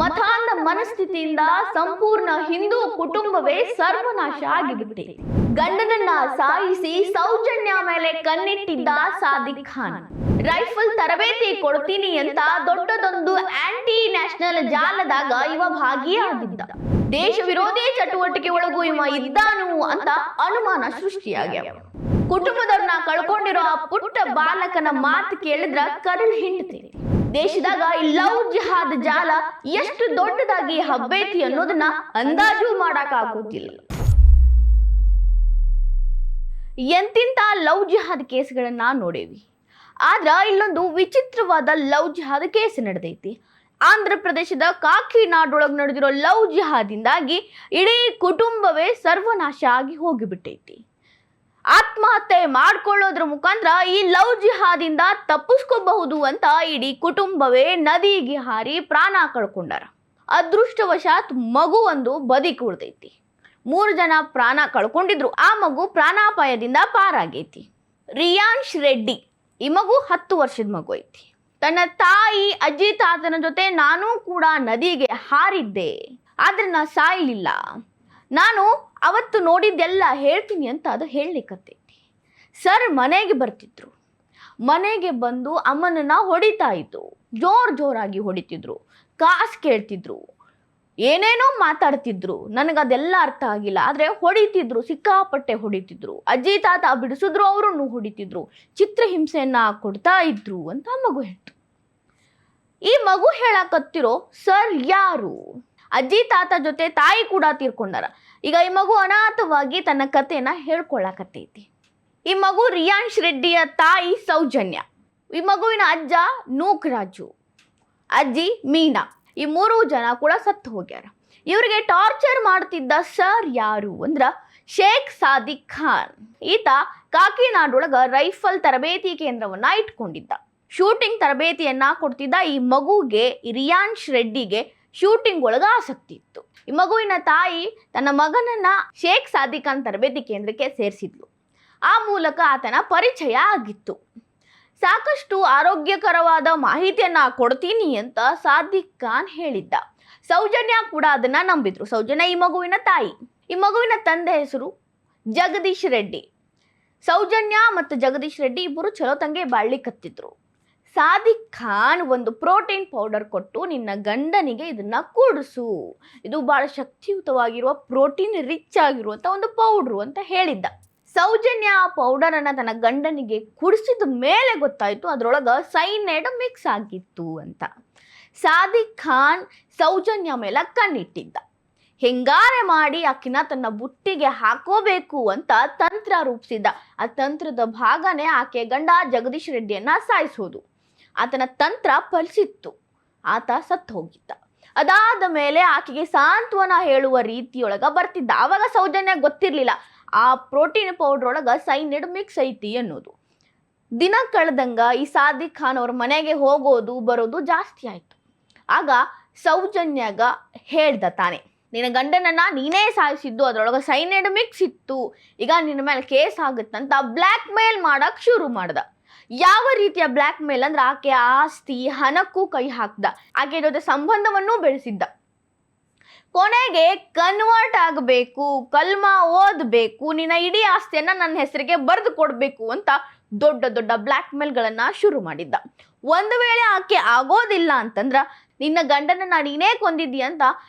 ಮತಾಂಧ ಮನಸ್ಥಿತಿಯಿಂದ ಸಂಪೂರ್ಣ ಹಿಂದೂ ಕುಟುಂಬವೇ ಸರ್ವನಾಶ ಆಗಿಬಿಟ್ಟಿದೆ. ಗಂಡನನ್ನ ಸಾಯಿಸಿ ಸೌಜನ್ಯ ಮೇಲೆ ಕಣ್ಣಿಟ್ಟಿದ್ದ ಸಾದಿಕ್ ಖಾನ್ ರೈಫಲ್ ತರಬೇತಿ ಕೊಡ್ತೀನಿ ಅಂತ ದೊಡ್ಡದೊಂದು ಆಂಟಿ ನ್ಯಾಷನಲ್ ಜಾಲದಾಗ ಇವ ಭಾಗಿಯಾಗಿದ್ದ. ದೇಶ ವಿರೋಧಿ ಚಟುವಟಿಕೆ ಒಳಗೂ ಇವ ಇದ್ದಾನು ಅಂತ ಅನುಮಾನ ಸೃಷ್ಟಿಯಾಗ್ಯಾವ. ಕುಟುಂಬದವ್ರನ್ನ ಕಳ್ಕೊಂಡಿರೋ ಆ ಪುಟ್ಟ ಬಾಲಕನ ಮಾತು ಕೇಳಿದ್ರ ಕರುಳು ಹಿಂಡ್ತೇನೆ. ದೇಶದಾಗ ಈ ಲವ್ ಜಿಹಾದ್ ಜಾಲ ಎಷ್ಟು ದೊಡ್ಡದಾಗಿ ಹಬ್ಬೈತಿ ಅನ್ನೋದನ್ನ ಅಂದಾಜು ಮಾಡಕ್ ಆಗೋದಿಲ್ಲ. ಎಂತಿಂತ ಲವ್ ಜಿಹಾದ್ ಕೇಸ್ಗಳನ್ನ ನೋಡೇವಿ. ಆದ್ರ ಇಲ್ಲೊಂದು ವಿಚಿತ್ರವಾದ ಲವ್ ಜಿಹಾದ್ ಕೇಸ್ ನಡೆದೈತಿ. ಆಂಧ್ರ ಪ್ರದೇಶದ ಕಾಕಿನಾಡೊಳಗೆ ನಡೆದಿರೋ ಲವ್ ಜಿಹಾದಿಂದಾಗಿ ಇಡೀ ಕುಟುಂಬವೇ ಸರ್ವನಾಶ ಆಗಿ ಹೋಗಿಬಿಟ್ಟೈತಿ. ಆತ್ಮಹತ್ಯೆ ಮಾಡ್ಕೊಳ್ಳೋದ್ರ ಮುಖಾಂತರ ಈ ಲವ್ ಜಿಹಾದಿಂದ ತಪ್ಪಿಸ್ಕೋಬಹುದು ಅಂತ ಇಡೀ ಕುಟುಂಬವೇ ನದಿಗೆ ಹಾರಿ ಪ್ರಾಣ ಕಳ್ಕೊಂಡಾರ. ಅದೃಷ್ಟವಶಾತ್ ಮಗು ಒಂದು ಬದುಕಿ ಉಳಿದೈತಿ. 3 ಜನ ಪ್ರಾಣ ಕಳ್ಕೊಂಡಿದ್ರು. ಆ ಮಗು ಪ್ರಾಣಾಪಾಯದಿಂದ ಪಾರಾಗೈತಿ. ರಿಯಾನ್ಶ್ ರೆಡ್ಡಿ ಈ ಮಗು 10 ವರ್ಷದ ಮಗು ಐತಿ. ತನ್ನ ತಾಯಿ ಅಜ್ಜಿ ತಾತನ ಜೊತೆ ನಾನು ಕೂಡ ನದಿಗೆ ಹಾರಿದ್ದೆ, ಆದ್ರೆ ನಾ ಸಾಯ್ಲಿಲ್ಲ. ನಾನು ಅವತ್ತು ನೋಡಿದ್ದೆಲ್ಲ ಹೇಳ್ತೀನಿ ಅಂತ ಅದು ಹೇಳಲಿಕ್ಕತ್ತೈತಿ. ಸರ್ ಮನೆಗೆ ಬರ್ತಿದ್ರು. ಮನೆಗೆ ಬಂದು ಅಮ್ಮನನ್ನ ಹೊಡಿತಾ ಇದ್ರು. ಜೋರಾಗಿ ಹೊಡಿತಿದ್ರು, ಕಾಸು ಕೇಳ್ತಿದ್ರು, ಏನೇನೋ ಮಾತಾಡ್ತಿದ್ರು. ನನಗದೆಲ್ಲ ಅರ್ಥ ಆಗಿಲ್ಲ. ಆದರೆ ಹೊಡಿತಿದ್ರು, ಸಿಕ್ಕಾಪಟ್ಟೆ ಹೊಡಿತಿದ್ರು. ಅಜ್ಜಿ ತಾತ ಬಿಡಿಸಿದ್ರು, ಅವರನ್ನು ಹೊಡಿತಿದ್ರು, ಚಿತ್ರಹಿಂಸೆಯನ್ನ ಕೊಡ್ತಾ ಇದ್ರು ಅಂತ ಮಗು ಹೇಳ್ತು. ಈ ಮಗು ಹೇಳಕತ್ತಿರೋ ಸರ್ ಯಾರು? ಅಜ್ಜಿ ತಾತ ಜೊತೆ ತಾಯಿ ಕೂಡ ತೀರ್ಕೊಂಡಾರ. ಈಗ ಈ ಮಗು ಅನಾಥವಾಗಿ ತನ್ನ ಕಥೆನ ಹೇಳ್ಕೊಳ್ಳಕತ್ತೈತಿ. ಈ ಮಗು ರಿಯಾನ್ಶ್ ರೆಡ್ಡಿಯ ತಾಯಿ ಸೌಜನ್ಯ, ಈ ಮಗುವಿನ ಅಜ್ಜ ನೂಕರಾಜು, ಅಜ್ಜಿ ಮೀನಾ, ಈ 3 ಜನ ಕೂಡ ಸತ್ತು ಹೋಗ್ಯಾರ. ಇವರಿಗೆ ಟಾರ್ಚರ್ ಮಾಡ್ತಿದ್ದ ಸರ್ ಯಾರು ಅಂದ್ರ ಶೇಖ್ ಸಾದಿಕ್ ಖಾನ್. ಈತ ಕಾಕಿನಾಡೊಳಗ ರೈಫಲ್ ತರಬೇತಿ ಕೇಂದ್ರವನ್ನ ಇಟ್ಕೊಂಡಿದ್ದ. ಶೂಟಿಂಗ್ ತರಬೇತಿಯನ್ನ ಕೊಡ್ತಿದ್ದ. ಈ ಮಗುಗೆ ರಿಯಾನ್ಶ್ ರೆಡ್ಡಿಗೆ ಶೂಟಿಂಗ್ ಒಳಗ ಆಸಕ್ತಿ ಇತ್ತು. ಈ ಮಗುವಿನ ತಾಯಿ ತನ್ನ ಮಗನನ್ನ ಶೇಖ್ ಸಾದಿಕ್ ಖಾನ್ ತರಬೇತಿ ಕೇಂದ್ರಕ್ಕೆ ಸೇರಿಸಿದ್ಲು. ಆ ಮೂಲಕ ಆತನ ಪರಿಚಯ ಆಗಿತ್ತು. ಸಾಕಷ್ಟು ಆರೋಗ್ಯಕರವಾದ ಮಾಹಿತಿಯನ್ನ ಕೊಡ್ತೀನಿ ಅಂತ ಸಾದಿಕ್ ಖಾನ್ ಹೇಳಿದ್ದ. ಸೌಜನ್ಯ ಕೂಡ ಅದನ್ನ ನಂಬಿದ್ರು. ಸೌಜನ್ಯ ಈ ಮಗುವಿನ ತಾಯಿ. ಈ ಮಗುವಿನ ತಂದೆ ಹೆಸರು ಜಗದೀಶ್ ರೆಡ್ಡಿ. ಸೌಜನ್ಯ ಮತ್ತು ಜಗದೀಶ್ ರೆಡ್ಡಿ ಇಬ್ಬರು ಚಲೋ ತಂಗೆ ಬಾಳ್ಲಿಕತ್ತಿದ್ರು. ಸಾದಿಕ್ ಖಾನ್ ಒಂದು ಪ್ರೋಟೀನ್ ಪೌಡರ್ ಕೊಟ್ಟು, ನಿನ್ನ ಗಂಡನಿಗೆ ಇದನ್ನ ಕೂಡಿಸು, ಇದು ಬಹಳ ಶಕ್ತಿಯುತವಾಗಿರುವ ಪ್ರೋಟೀನ್ ರಿಚ್ ಆಗಿರುವಂತ ಒಂದು ಪೌಡ್ರು ಅಂತ ಹೇಳಿದ್ದ. ಸೌಜನ್ಯ ಆ ಪೌಡರ್ ಅನ್ನ ತನ್ನ ಗಂಡನಿಗೆ ಕುಡಿಸಿದ ಮೇಲೆ ಗೊತ್ತಾಯ್ತು ಅದರೊಳಗ ಸೈನೈಡ್ ಮಿಕ್ಸ್ ಆಗಿತ್ತು ಅಂತ. ಸಾದಿಕ್ ಖಾನ್ ಸೌಜನ್ಯ ಮೇಲೆ ಕಣ್ಣಿಟ್ಟಿದ್ದ. ಹೆಂಗಾರೆ ಮಾಡಿ ಆಕಿನ ತನ್ನ ಬುಟ್ಟಿಗೆ ಹಾಕೋಬೇಕು ಅಂತ ತಂತ್ರ ರೂಪಿಸಿದ್ದ. ಆ ತಂತ್ರದ ಭಾಗನೇ ಆಕೆ ಗಂಡ ಜಗದೀಶ್ ರೆಡ್ಡಿಯನ್ನ ಸಾಯಿಸೋದು. ಆತನ ತಂತ್ರ ಫಲಿಸಿತ್ತು. ಆತ ಸತ್ತು ಹೋಗಿದ್ದ. ಅದಾದ ಮೇಲೆ ಆಕೆಗೆ ಸಾಂತ್ವನ ಹೇಳುವ ರೀತಿಯೊಳಗ ಬರ್ತಿದ್ದ. ಆವಾಗ ಸೌಜನ್ಯ ಗೊತ್ತಿರಲಿಲ್ಲ ಆ ಪ್ರೋಟೀನ್ ಪೌಡರ್ ಒಳಗ ಸೈನೈಡ್ ಮಿಕ್ಸ್ ಐತಿ ಅನ್ನೋದು. ದಿನ ಕಳೆದಂಗ ಈ ಸಾದಿಕ್ ಖಾನ್ ಅವ್ರ ಮನೆಗೆ ಹೋಗೋದು ಬರೋದು ಜಾಸ್ತಿ ಆಯ್ತು. ಆಗ ಸೌಜನ್ಯಾಗ ಹೇಳ್ದ ತಾನೆ, ನಿನ್ನ ಗಂಡನನ್ನ ನೀನೇ ಸಾಯಿಸಿದ್ದು, ಅದರೊಳಗೆ ಸೈನೈಡ್ ಮಿಕ್ಸ್ ಇತ್ತು, ಈಗ ನಿನ್ನ ಮೇಲೆ ಕೇಸ್ ಆಗುತ್ತಂತ ಬ್ಲ್ಯಾಕ್ ಮೇಲ್ ಮಾಡಕ್ ಶುರು ಮಾಡ್ದ. ಯಾವ ರೀತಿಯ ಬ್ಲ್ಯಾಕ್ ಮೇಲ್ ಅಂದ್ರೆ ಆಕೆ ಆಸ್ತಿ ಹಣಕ್ಕೂ ಕೈ ಹಾಕ್ದ. ಆಕೆ ಜೊತೆ ಸಂಬಂಧವನ್ನು ಬೆಳೆಸಿದ್ದ. ಕೊನೆಗೆ ಕನ್ವರ್ಟ್ ಆಗಬೇಕು, ಕಲ್ಮಾ ಓದಬೇಕು, ನಿನ್ನ ಇಡೀ ಆಸ್ತಿಯನ್ನ ನನ್ನ ಹೆಸರಿಗೆ ಬರೆದು ಕೊಡಬೇಕು ಅಂತ ದೊಡ್ಡ ದೊಡ್ಡ ಬ್ಲ್ಯಾಕ್ ಮೇಲ್ಗಳನ್ನ ಶುರು ಮಾಡಿದ್ದ. ಒಂದು ವೇಳೆ ಆಕೆ ಆಗೋದಿಲ್ಲ ಅಂತಂದ್ರ ನಿನ್ನ ಗಂಡನ ನೀನೇ ಕೊಂದಿದ್ದಿ ಅಂತ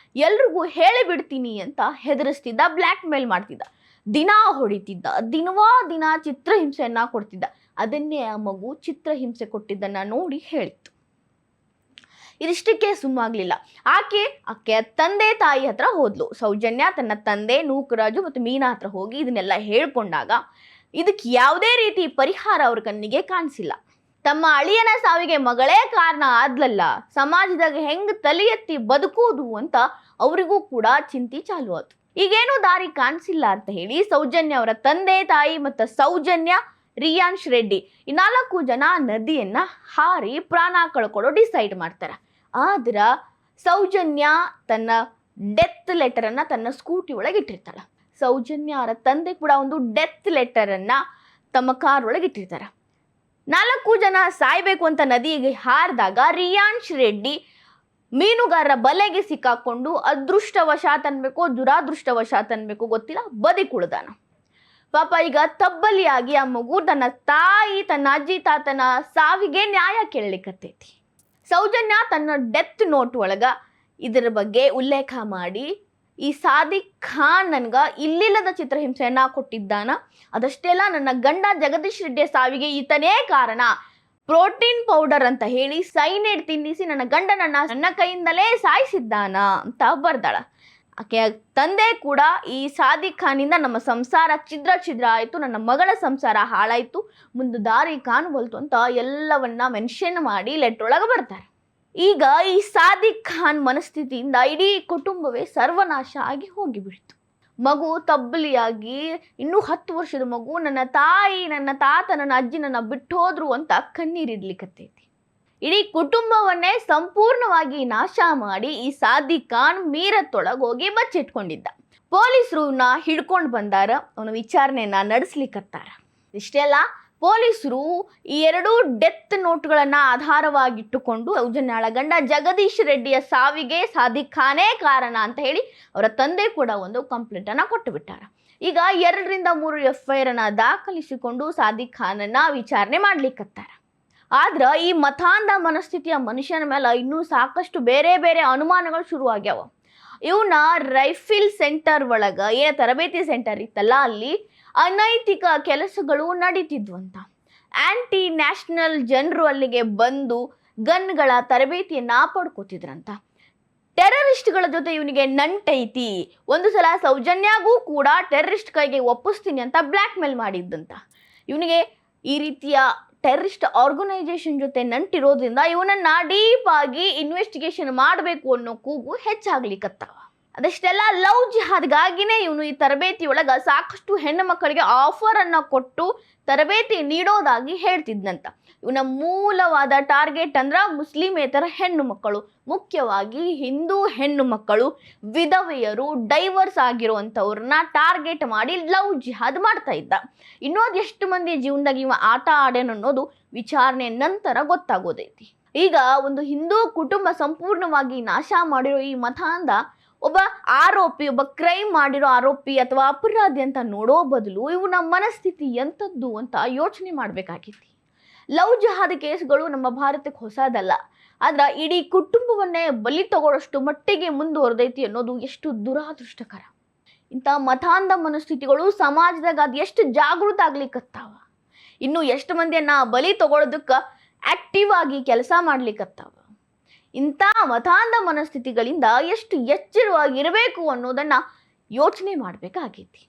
ಎಲ್ರಿಗೂ ಹೇಳಿಬಿಡ್ತೀನಿ ಅಂತ ಹೆದರಿಸ್ತಿದ್ದ, ಬ್ಲ್ಯಾಕ್ ಮೇಲ್ ಮಾಡ್ತಿದ್ದ. ದಿನ ಹೊಡಿತಿದ್ದ, ದಿನ ಚಿತ್ರಹಿಂಸೆಯನ್ನ ಕೊಡ್ತಿದ್ದ. ಅದನ್ನೇ ಆ ಮಗು ಚಿತ್ರಹಿಂಸೆ ಕೊಟ್ಟಿದ್ದನ್ನ ನೋಡಿ ಹೇಳಿತ್ತು. ಇದಿಷ್ಟಕ್ಕೆ ಸುಮ್ಮಾಗ್ಲಿಲ್ಲ. ಆಕೆ ತಂದೆ ತಾಯಿ ಹತ್ರ ಹೋದ್ಲು. ಸೌಜನ್ಯ ತನ್ನ ತಂದೆ ನೂಕರಾಜು ಮತ್ತು ಮೀನಾ ಹತ್ರ ಹೋಗಿ ಇದನ್ನೆಲ್ಲ ಹೇಳ್ಕೊಂಡಾಗ ಇದಕ್ಕೆ ಯಾವುದೇ ರೀತಿ ಪರಿಹಾರ ಅವ್ರ ಕಣ್ಣಿಗೆ ಕಾಣಿಸಿಲ್ಲ. ತಮ್ಮ ಅಳಿಯನ ಸಾವಿಗೆ ಮಗಳೇ ಕಾರಣ ಆದ್ಲಲ್ಲ, ಸಮಾಜದಾಗ ಹೆಂಗ್ ತಲೆ ಎತ್ತಿ ಬದುಕೋದು ಅಂತ ಅವರಿಗೂ ಕೂಡ ಚಿಂತೆ ಚಾಲು ಆಯ್ತು. ಈಗೇನು ದಾರಿ ಕಾಣಿಸಿಲ್ಲ ಅಂತ ಹೇಳಿ ಸೌಜನ್ಯ ಅವರ ತಂದೆ ತಾಯಿ ಮತ್ತು ಸೌಜನ್ಯ ರಿಯಾನ್ಶ್ ರೆಡ್ಡಿ ಈ 4 ಜನ ನದಿಯನ್ನ ಹಾರಿ ಪ್ರಾಣ ಕಳ್ಕೊಳ್ಳೋ ಡಿಸೈಡ್ ಮಾಡ್ತಾರೆ. ಆದ್ರ ಸೌಜನ್ಯ ತನ್ನ ಡೆತ್ ಲೆಟರ್ ಅನ್ನ ತನ್ನ ಸ್ಕೂಟಿ ಒಳಗೆ ಇಟ್ಟಿರ್ತಾಳೆ. ಸೌಜನ್ಯ ಅವರ ತಂದೆ ಕೂಡ ಒಂದು ಡೆತ್ ಲೆಟರ್ ಅನ್ನ ತಮ್ಮ ಕಾರ್ ಒಳಗೆ ಇಟ್ಟಿರ್ತಾರೆ. 4 ಜನ ಸಾಯ್ಬೇಕು ಅಂತ ನದಿಗೆ ಹಾರಿದಾಗ ರಿಯಾನ್ಶ್ ರೆಡ್ಡಿ ಮೀನುಗಾರರ ಬಲೆಗೆ ಸಿಕ್ಕಾಕೊಂಡು ಅದೃಷ್ಟವಶಾತ್ ಅನ್ಬೇಕು ದುರಾದೃಷ್ಟವಶಾತ್ ಅನ್ಬೇಕು ಗೊತ್ತಿಲ್ಲ, ಬದಿಕುಳಿದಾನ. ಪಾಪ ಈಗ ತಬ್ಬಲಿಯಾಗಿ ಆ ಮಗು ತನ್ನ ತಾಯಿ ತನ್ನ ಅಜ್ಜಿ ತಾತನ ಸಾವಿಗೆ ನ್ಯಾಯ ಕೇಳಲಿಕ್ಕತ್ತೈತಿ. ಸೌಜನ್ಯ ತನ್ನ ಡೆತ್ ನೋಟ್ ಒಳಗ ಇದರ ಬಗ್ಗೆ ಉಲ್ಲೇಖ ಮಾಡಿ ಈ ಸಾದಿಕ್ ಖಾನ್ ನನ್ಗ ಇಲ್ಲಿಲ್ಲದ ಚಿತ್ರಹಿಂಸೆಯನ್ನ ಕೊಟ್ಟಿದ್ದಾನ, ಅದಷ್ಟೇ ಅಲ್ಲ ನನ್ನ ಗಂಡ ಜಗದೀಶ್ ರೆಡ್ಡಿಯ ಸಾವಿಗೆ ಈತನೇ ಕಾರಣ, ಪ್ರೋಟೀನ್ ಪೌಡರ್ ಅಂತ ಹೇಳಿ ಸೈನೈಡ್ ತಿನ್ನಿಸಿ ನನ್ನ ಗಂಡನನ್ನ ನನ್ನ ಕೈಯಿಂದಲೇ ಸಾಯಿಸಿದ್ದಾನ ಅಂತ ಬರ್ದಾಳ. ಆಕೆ ತಂದೆ ಕೂಡ ಈ ಸಾದಿಕ್ ಖಾನಿಂದ ನಮ್ಮ ಸಂಸಾರ ಛಿದ್ರ ಆಯಿತು, ನನ್ನ ಮಗಳ ಸಂಸಾರ ಹಾಳಾಯಿತು, ಮುಂದೆ ದಾರಿ ಕಾಣಬಲ್ತು ಅಂತ ಎಲ್ಲವನ್ನ ಮೆನ್ಷನ್ ಮಾಡಿ ಲೆಟರ್ ಒಳಗೆ ಬರ್ತಾರೆ. ಈಗ ಈ ಸಾದಿಕ್ ಖಾನ್ ಮನಸ್ಥಿತಿಯಿಂದ ಇಡೀ ಕುಟುಂಬವೇ ಸರ್ವನಾಶ ಆಗಿ ಹೋಗಿಬಿಡ್ತು. ಮಗು ತಬ್ಬಲಿಯಾಗಿ ಇನ್ನೂ 10 ವರ್ಷದ ಮಗು ನನ್ನ ತಾಯಿ ನನ್ನ ತಾತ ನನ್ನ ಅಜ್ಜಿ ನನ್ನ ಬಿಟ್ಟು ಹೋದ್ರು ಅಂತ ಕಣ್ಣೀರಿಡ್ಲಿಕ್ಕತ್ತೈತಿ. ಇಡೀ ಕುಟುಂಬವನ್ನೇ ಸಂಪೂರ್ಣವಾಗಿ ನಾಶ ಮಾಡಿ ಈ ಸಾದಿಕ್ ಖಾನ್ ಮೀರತ್ತೊಳಗೆ ಹೋಗಿ ಬಚ್ಚಿಟ್ಕೊಂಡಿದ್ದ. ಪೊಲೀಸರು ಹಿಡ್ಕೊಂಡು ಬಂದಾರ, ಅವನ ವಿಚಾರಣೆಯನ್ನ ನಡೆಸ್ಲಿಕ್ಕತ್ತಾರ. ಇಷ್ಟೇ ಅಲ್ಲ, ಪೊಲೀಸರು ಈ 2 ಡೆತ್ ನೋಟ್ಗಳನ್ನ ಆಧಾರವಾಗಿಟ್ಟುಕೊಂಡು ಸೌಜನ್ಯಾಳ ಗಂಡ ಜಗದೀಶ್ ರೆಡ್ಡಿಯ ಸಾವಿಗೆ ಸಾದಿಕ್ ಖಾನೇ ಕಾರಣ ಅಂತ ಹೇಳಿ ಅವರ ತಂದೆ ಕೂಡ ಒಂದು ಕಂಪ್ಲೇಂಟ್ ಅನ್ನ ಕೊಟ್ಟು ಬಿಟ್ಟಾರ. ಈಗ 2 ರಿಂದ 3 FIR ಅನ್ನ ದಾಖಲಿಸಿಕೊಂಡು ಸಾದಿಕ್ ಖಾನನ್ನ ವಿಚಾರಣೆ ಮಾಡ್ಲಿಕ್ಕತ್ತಾರ. ಆದ್ರ ಈ ಮತಾಂಧ ಮನಸ್ಥಿತಿಯ ಮನುಷ್ಯನ ಮೇಲೆ ಇನ್ನೂ ಸಾಕಷ್ಟು ಬೇರೆ ಬೇರೆ ಅನುಮಾನಗಳು ಶುರುವಾಗ್ಯಾವ. ಇವನ ರೈಫಿಲ್ ಸೆಂಟರ್ ಒಳಗ ತರಬೇತಿ ಸೆಂಟರ್ ಇತ್ತಲ್ಲ, ಅಲ್ಲಿ ಅನೈತಿಕ ಕೆಲಸಗಳು ನಡೀತಿದ್ವಂತ. ಆಂಟಿ ನ್ಯಾಷನಲ್ ಜನರು ಅಲ್ಲಿಗೆ ಬಂದು ಗನ್ಗಳ ತರಬೇತಿಯನ್ನ ಪಡ್ಕೋತಿದ್ರಂತ. ಟೆರರಿಸ್ಟ್ಗಳ ಜೊತೆ ಇವನಿಗೆ ನಂಟೈತಿ, ಒಂದು ಸಲ ಸೌಜನ್ಯಾಗೂ ಕೂಡ ಟೆರರಿಸ್ಟ್ ಕೈಗೆ ಒಪ್ಪಿಸ್ತೀನಿ ಅಂತ ಬ್ಲ್ಯಾಕ್ ಮೇಲ್ ಮಾಡಿದ್ದಂತ. ಇವನಿಗೆ ಈ ರೀತಿಯ ಟೆರರಿಸ್ಟ್ ಆರ್ಗನೈಸೇಷನ್ ಜೊತೆ ನಂಟಿರೋದ್ರಿಂದ ಇವನನ್ನ ಡೀಪ್ ಆಗಿ ಇನ್ವೆಸ್ಟಿಗೇಷನ್ ಮಾಡಬೇಕು ಅನ್ನೋ ಕೂಗು ಹೆಚ್ಚಾಗ್ಲಿಕ್ಕತ್ತಾವ. ಅದಷ್ಟೆಲ್ಲ ಲವ್ ಜಿಹಾದ್ಗಾಗಿನೇ ಇವನು ಈ ತರಬೇತಿ ಒಳಗ ಸಾಕಷ್ಟು ಹೆಣ್ಣು ಮಕ್ಕಳಿಗೆ ಆಫರ್ ಅನ್ನ ಕೊಟ್ಟು ತರಬೇತಿ ನೀಡೋದಾಗಿ ಹೇಳ್ತಿದ್ನಂತ. ಇವನ ಮೂಲವಾದ ಟಾರ್ಗೆಟ್ ಅಂದ್ರ ಮುಸ್ಲಿಮೇತರ ಹೆಣ್ಣು ಮಕ್ಕಳು, ಮುಖ್ಯವಾಗಿ ಹಿಂದೂ ಹೆಣ್ಣು ಮಕ್ಕಳು, ವಿಧವೆಯರು, ಡೈವರ್ಸ್ ಆಗಿರುವಂಥವ್ರನ್ನ ಟಾರ್ಗೆಟ್ ಮಾಡಿ ಲವ್ ಜಿಹಾದ್ ಮಾಡ್ತಾ ಇದ್ದ. ಇನ್ನೊಂದು ಎಷ್ಟು ಮಂದಿ ಜೀವನದಾಗ ಇವ ಆಟ ಆಡೇನ ಅನ್ನೋದು ವಿಚಾರಣೆ ನಂತರ ಗೊತ್ತಾಗೋದೈತಿ. ಈಗ ಒಂದು ಹಿಂದೂ ಕುಟುಂಬ ಸಂಪೂರ್ಣವಾಗಿ ನಾಶ ಮಾಡಿರೋ ಈ ಮತಾಂಧ ಒಬ್ಬ ಆರೋಪಿ, ಒಬ್ಬ ಕ್ರೈಮ್ ಮಾಡಿರೋ ಆರೋಪಿ ಅಥವಾ ಅಪರಾಧಿ ಅಂತ ನೋಡೋ ಬದಲು ಇವನ ಮನಸ್ಥಿತಿ ಎಂಥದ್ದು ಅಂತ ಯೋಚನೆ ಮಾಡಬೇಕಾಗಿತ್ತು. ಲವ್ ಜಿಹಾದ್ ಕೇಸ್ಗಳು ನಮ್ಮ ಭಾರತಕ್ಕೆ ಹೊಸದಲ್ಲ, ಆದ್ರೆ ಇಡೀ ಕುಟುಂಬವನ್ನೇ ಬಲಿ ತಗೊಳ್ಳೋಷ್ಟು ಮಟ್ಟಿಗೆ ಮುಂದುವರೆದೈತಿ ಅನ್ನೋದು ಎಷ್ಟು ದುರಾದೃಷ್ಟಕರ. ಇಂಥ ಮತಾಂಧ ಮನಸ್ಥಿತಿಗಳು ಸಮಾಜದಾಗ ಅದು ಎಷ್ಟು ಜಾಗೃತ ಆಗ್ಲಿಕ್ಕತ್ತಾವ, ಇನ್ನು ಎಷ್ಟು ಮಂದಿಯನ್ನ ಬಲಿ ತಗೊಳ್ಳೋದಕ್ಕೆ ಆಕ್ಟಿವ್ ಆಗಿ ಕೆಲಸ ಮಾಡ್ಲಿಕ್ಕತ್ತಾವ. ಇಂಥ ಮತಾಂಧ ಮನಸ್ಥಿತಿಗಳಿಂದ ಎಷ್ಟು ಎಚ್ಚರವಾಗಿರಬೇಕು ಅನ್ನೋದನ್ನ ಯೋಚನೆ ಮಾಡಬೇಕಾಗೈತಿ.